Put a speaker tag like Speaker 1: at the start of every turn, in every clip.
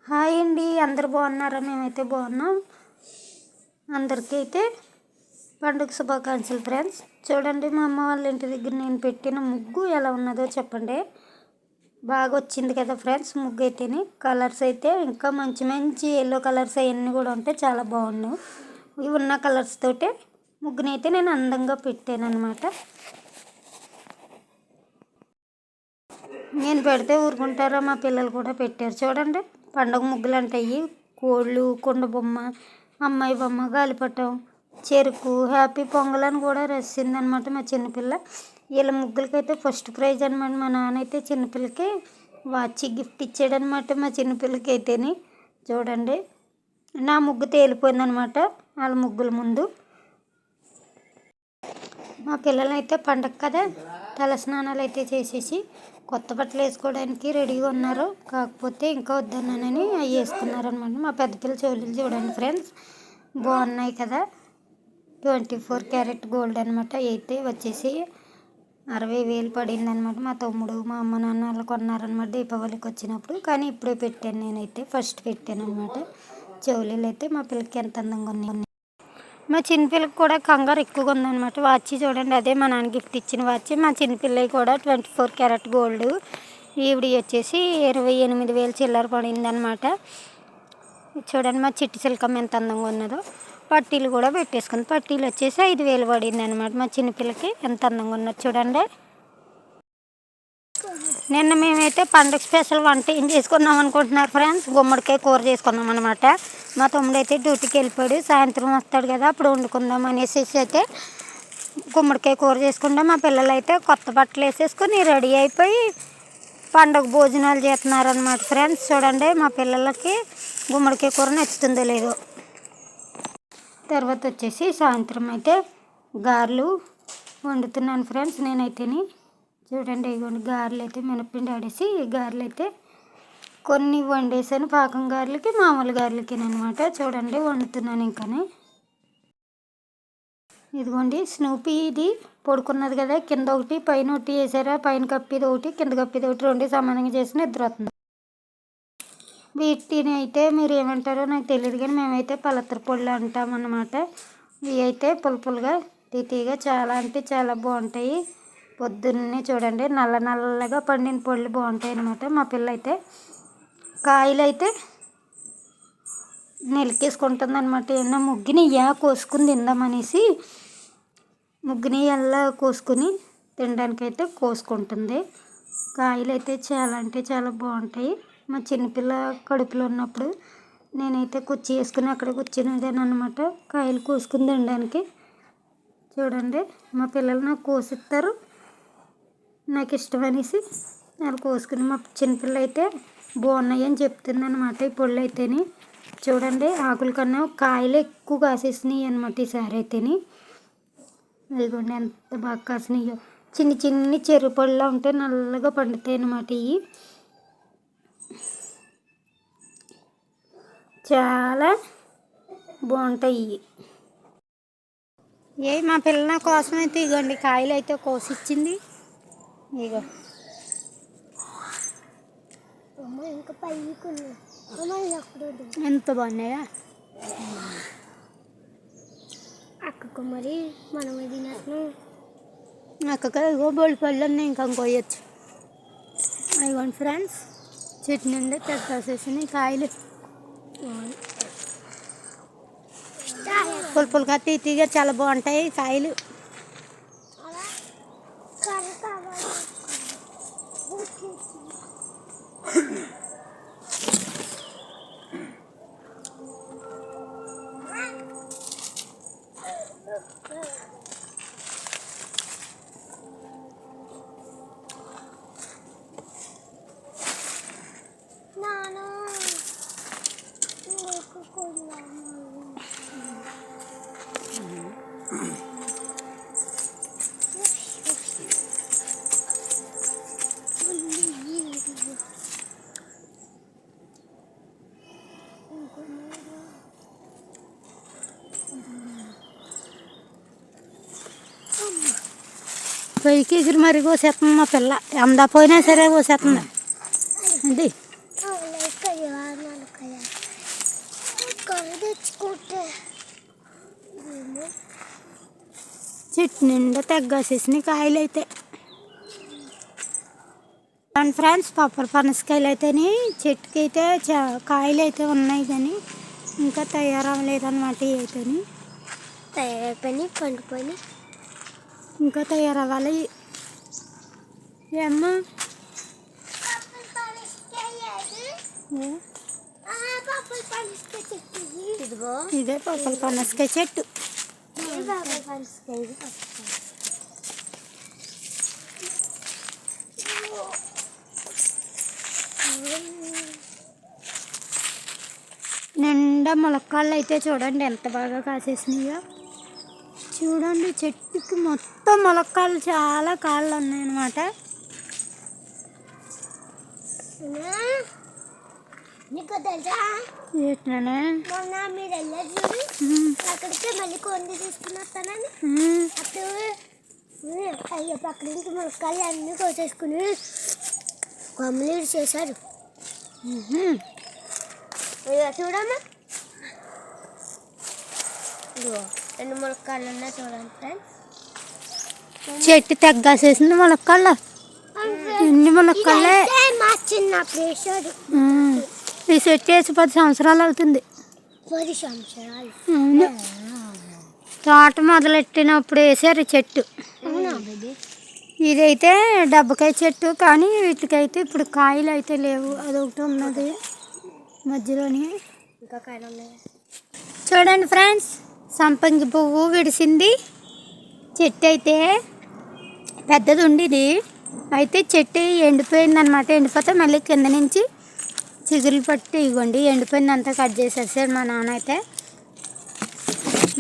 Speaker 1: Hi అండి, అందరు బాగున్నారా? మేమైతే బాగున్నాం. అందరికీ అయితే పండుగ శుభాకాంక్షలు ఫ్రెండ్స్. చూడండి, మా అమ్మ వాళ్ళ ఇంటి దగ్గర నేను పెట్టిన ముగ్గు ఎలా ఉన్నదో చెప్పండి. బాగా వచ్చింది కదా ఫ్రెండ్స్. ముగ్గు అయితేనే కలర్స్ అయితే ఇంకా మంచి మంచి ఎల్లో కలర్స్ అవన్నీ కూడా ఉంటే చాలా బాగున్నాయి. ఇవి ఉన్న కలర్స్ తోటే ముగ్గునైతే నేను అందంగా పెట్టాను అనమాట. నేను పెడితే ఊరుకుంటారా? మా పిల్లలు కూడా పెట్టారు. చూడండి, పండుగ ముగ్గులు అంటాయి. కోళ్ళు, కుండ బొమ్మ, అమ్మాయి బొమ్మ, గాలిపటం, చెరుకు, హ్యాపీ పొంగల్ అని కూడా రాసింది అనమాట మా చిన్నపిల్ల. వీళ్ళ ముగ్గులకైతే ఫస్ట్ ప్రైజ్ అనమాట. మా నాన్న అయితే చిన్నపిల్లకి వాచ్ గిఫ్ట్ ఇచ్చాడనమాట. మా చిన్నపిల్లకి అయితేని చూడండి, నా ముగ్గు తేలిపోయిందనమాట వాళ్ళ ముగ్గుల ముందు. మా పిల్లలు అయితే పండగ కదా తల స్నానాలు అయితే చేసేసి కొత్త బట్టలు వేసుకోవడానికి రెడీగా ఉన్నారు. కాకపోతే ఇంకా వద్దన్నానని అవి వేసుకున్నారనమాట. మా పెద్ద పిల్ల చెవులు చూడండి ఫ్రెండ్స్, బాగున్నాయి కదా. 24 క్యారెట్ గోల్డ్ అనమాట. అయితే వచ్చేసి 60,000 పడింది అనమాట. మా తమ్ముడు, మా అమ్మ నాన్న వాళ్ళు కొన్నారనమాట దీపావళికి వచ్చినప్పుడు. కానీ ఇప్పుడే పెట్టాను, నేనైతే ఫస్ట్ పెట్టాను అనమాట. చెవులు అయితే మా పిల్లకి ఎంత అందంగా ఉన్నాయి. మా చిన్నపిల్లకి కూడా కంగారు ఎక్కువగా ఉందన్నమాట. వాచ్ చూడండి, అదే మా నాన్న గిఫ్ట్ ఇచ్చిన వాచ్. మా చిన్నపిల్లకి కూడా 24 క్యారెట్ గోల్డ్. ఈవిడ వచ్చేసి 28,000 చిల్లర పడింది అనమాట. చూడండి మా చిట్టి చిలకమ్మ ఎంత అందంగా ఉన్నదో. పట్టీలు కూడా పెట్టేసుకుంది. పట్టీలు వచ్చేసి 5,000 పడింది అనమాట. మా చిన్నపిల్లకి ఎంత అందంగా ఉన్నది చూడండి. నిన్న మేమైతే పండుగ స్పెషల్ వంట ఏం చేసుకున్నాం అనుకుంటున్నారు ఫ్రెండ్స్? గుమ్మడికాయ కూర చేసుకున్నాం అనమాట. మా తమ్ముడు అయితే డ్యూటీకి వెళ్ళిపోయాడు, సాయంత్రం వస్తాడు కదా అప్పుడు వండుకుందాం అనేసి అయితే గుమ్మడికాయ కూర చేసుకుంటాం. మా పిల్లలు అయితే కొత్త బట్టలు వేసేసుకొని రెడీ అయిపోయి పండుగ భోజనాలు చేస్తున్నారనమాట ఫ్రెండ్స్. చూడండి, మా పిల్లలకి గుమ్మడికాయ కూర నచ్చుతుందో లేదో. తర్వాత వచ్చేసి సాయంత్రం అయితే గారెలు వండుతున్నాను ఫ్రెండ్స్ నేనైతేని. చూడండి, ఇవ్వండి గారెలు అయితే మినప్పిండి ఆడేసి గారెలు అయితే కొన్ని వండేసాను. పాకం గారెలకి, మామూలు గారెలకి అనమాట. చూడండి వండుతున్నాను ఇంకానే. ఇదిగోండి స్నూపీ ఇది పడుకున్నది కదా, కింద ఒకటి పైన ఒకటి వేసారా. పైన కప్పిది ఒకటి, కింద కప్పిది ఒకటి, రెండు సమానంగా చేసి నిద్రపోతుంది. వీటిని అయితే మీరు ఏమంటారో నాకు తెలియదు, కానీ మేమైతే పలత్తర పళ్ళు అంటాం అన్నమాట. ఇవి అయితే పులుపులుగా తీతీగా చాలా అంటే చాలా బాగుంటాయి. పొద్దున్నే చూడండి నల్ల నల్లగా పండిన పళ్ళు బాగుంటాయి అన్నమాట. మా పిల్ల అయితే కాయలు అయితే నెలికేసుకుంటుంది అనమాట. ఏమన్నా ముగ్గునియ్యా కోసుకుని తిందామనేసి ముగ్గుని ఎలా కోసుకుని తినడానికైతే కోసుకుంటుంది. కాయలు అయితే చాలా అంటే చాలా బాగుంటాయి. మా చిన్నపిల్ల కడుపులో ఉన్నప్పుడు నేనైతే కుర్చీ వేసుకుని అక్కడ కూర్చునేదాన్ని అనమాట, కాయలు కోసుకుని తినడానికి. చూడండి, మా పిల్లలు నాకు కోసిస్తారు, నాకు ఇష్టం అనేసి వాళ్ళు కోసుకుని. మా చిన్నపిల్ల అయితే బాగున్నాయి అని చెప్తుంది అనమాట ఈ పళ్ళు అయితేని. చూడండి, ఆకుల కన్నా కాయలు ఎక్కువ కాసేసినాయి అనమాట ఈసారి అయితేని. ఇదిగోండి ఎంత బాగా కాసినాయో. చిన్ని చిన్ని చెరుకు పళ్ళలో ఉంటే నల్లగా పండుతాయి అనమాట. ఇవి చాలా బాగుంటాయి. మా పిల్ల కోసం అయితే ఇగోండి కాయలు అయితే కోసిచ్చింది. ఇగో ఎంత బాగున్నాయా అక్కకు. మరి మనం అక్కగా ఇగో బోల్డ్ పళ్ళు ఉన్నాయి, ఇంకా కోయచ్చు. ఇవ్వండి ఫ్రెండ్స్, చెట్టు నుండి తెచ్చేసేసినాయి కాయలు. పులుపులుగా తీతీగా చాలా బాగుంటాయి కాయలు. పైకి ఎగిరి మరీ కోసేస్తుంది మా పిల్ల, ఎంత పోయినా సరే కోసేస్తుంది. అది చెట్టు నిండా తగ్గేసేసిన కాయలు అయితే ఫ్రెండ్స్. పప్పల పనసకాయలు అయితేనే చెట్టుకి అయితే కాయలు అయితే ఉన్నాయి కానీ ఇంకా తయారవ్వలేదన్నమాట. ఇవి అయితేనే
Speaker 2: తయారైపోయి పండిపోయి
Speaker 1: ఇంకా తయారవ్వాలి. ఏమ్మా ఇదే పప్పల పనసకాయ చెట్టు. నిండా ములక్కాళ్ళు అయితే చూడండి ఎంత బాగా కాసేసినాయో. చూడండి చెట్టుకి మొత్తం ములక్కాళ్ళు, చాలా కాళ్ళు ఉన్నాయన్నమాట.
Speaker 2: నీకు తెలుసా
Speaker 1: ఏంటనే
Speaker 2: మొన్న మీరు వెళ్ళదు అక్కడికి మళ్ళీ కొండి తీసుకుని వస్తానని అప్పుడు అయ్యో పక్కన నుంచి ములక్కాళ్ళు అన్నీ కోసేసుకుని కొమ్మలీడు చేశారు. చూడమ్మా, రెండు ములక్కాళ్ళు ఉన్నాయి చూడండి.
Speaker 1: చెట్టు తగ్గాసేసింది ములక్కాళ్ళు. ఎన్ని ములక్కాళ్ళే
Speaker 2: మా చిన్న ప్రేషర్.
Speaker 1: ఈ చెట్టు వేసి 10 సంవత్సరాలు అవుతుంది.
Speaker 2: 10 సంవత్సరాలు.
Speaker 1: అవును, తోట మొదలెట్టినప్పుడు వేసారు చెట్టు. ఇదైతే డబ్బకాయ చెట్టు, కానీ వీటికైతే ఇప్పుడు కాయలు అయితే లేవు. అదొకటి ఉన్నది మధ్యలోని.
Speaker 2: ఇంకా కాయలు ఉన్నాయి.
Speaker 1: చూడండి ఫ్రెండ్స్, సంపంగి పువ్వు విడిసింది. చెట్టు అయితే పెద్దది ఉండేది, అయితే చెట్టు ఎండిపోయింది అనమాట. ఎండిపోతే మళ్ళీ కింద నుంచి చిగురులు పట్టి ఇవ్వండి ఎండిపోయిందంతా కట్ చేసేసాడు మా నాన్న. అయితే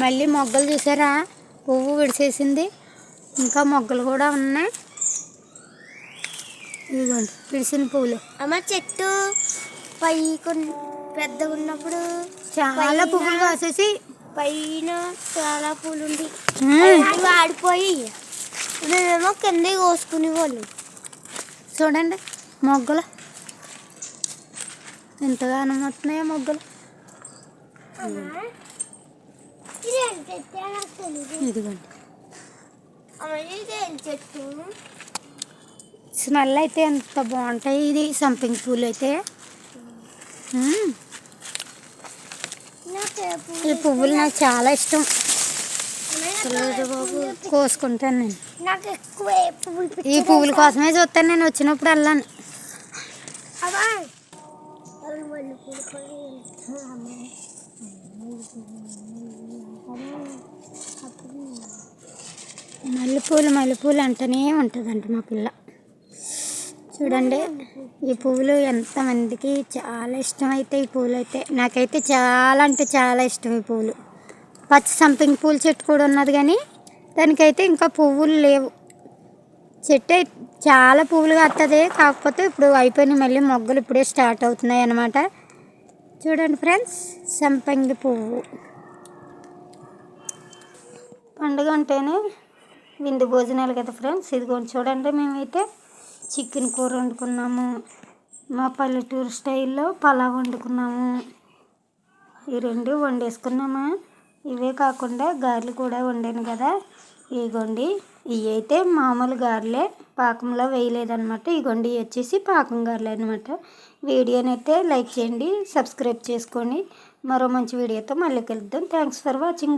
Speaker 1: మళ్ళీ మొగ్గలు చూసారా, పువ్వు విడిసేసింది. ఇంకా మొగ్గలు కూడా ఉన్నాయి. ఇదిగోండి విడిసిన పువ్వులు.
Speaker 2: అమ్మ చెట్టు పై పెద్దగా ఉన్నప్పుడు
Speaker 1: చాలా పువ్వులు కాసేసి
Speaker 2: పైన చాలా పూలు ఉండి ఆడిపోయి మేమేమో కింద కోసుకునే వాళ్ళు.
Speaker 1: చూడండి మొగ్గలు ఎంతగానో వస్తున్నాయో మొగ్గలు. ఇదిగోండి
Speaker 2: చెట్టు
Speaker 1: స్మెల్ అయితే ఎంత బాగుంటాయి. ఇది సంపింగ్ పూలు అయితే. ఈ పువ్వులు నాకు చాలా ఇష్టం. కోసుకుంటాను నేను.
Speaker 2: నాకు ఎక్కువ
Speaker 1: ఈ పువ్వుల కోసమే చూస్తాను నేను వచ్చినప్పుడు వెళ్ళాను. మల్లెపూలు అంటూనే ఉంటుందంట మా పిల్ల. చూడండి ఈ పువ్వులు ఎంతమందికి చాలా ఇష్టం. అయితే ఈ పువ్వులు అయితే నాకైతే చాలా అంటే చాలా ఇష్టం. ఈ పువ్వులు పచ్చ సంపింగ్ పూల చెట్టు కూడా ఉన్నది, కానీ దానికైతే ఇంకా పువ్వులు లేవు. చెట్టు చాలా పువ్వులు కాస్తుంది, కాకపోతే ఇప్పుడు అయిపోయినాయి. మళ్ళీ మొగ్గలు ఇప్పుడే స్టార్ట్ అవుతున్నాయి అన్నమాట. చూడండి ఫ్రెండ్స్, సంపంగి పువ్వు. పండుగ అంటేనే విందు భోజనాలు కదా ఫ్రెండ్స్. ఇదిగోండి చూడండి, మేమైతే చికెన్ కూర వండుకున్నాము. మా పల్లెటూరు స్టైల్లో పలావ్ వండుకున్నాము. ఈ రెండు వండేసుకున్నామా. ఇవే కాకుండా గారెలు కూడా వండాను కదా. ఇగోండి ఇవి అయితే మామూలు గారెలే, పాకంలో వేయలేదన్నమాట. ఇగోండి వచ్చేసి పాకం గారెలు అనమాట. వీడియోని అయితే లైక్ చేయండి, సబ్స్క్రైబ్ చేసుకోండి. మరో మంచి వీడియోతో మళ్ళీ కలుద్దాం. Thanks for watching.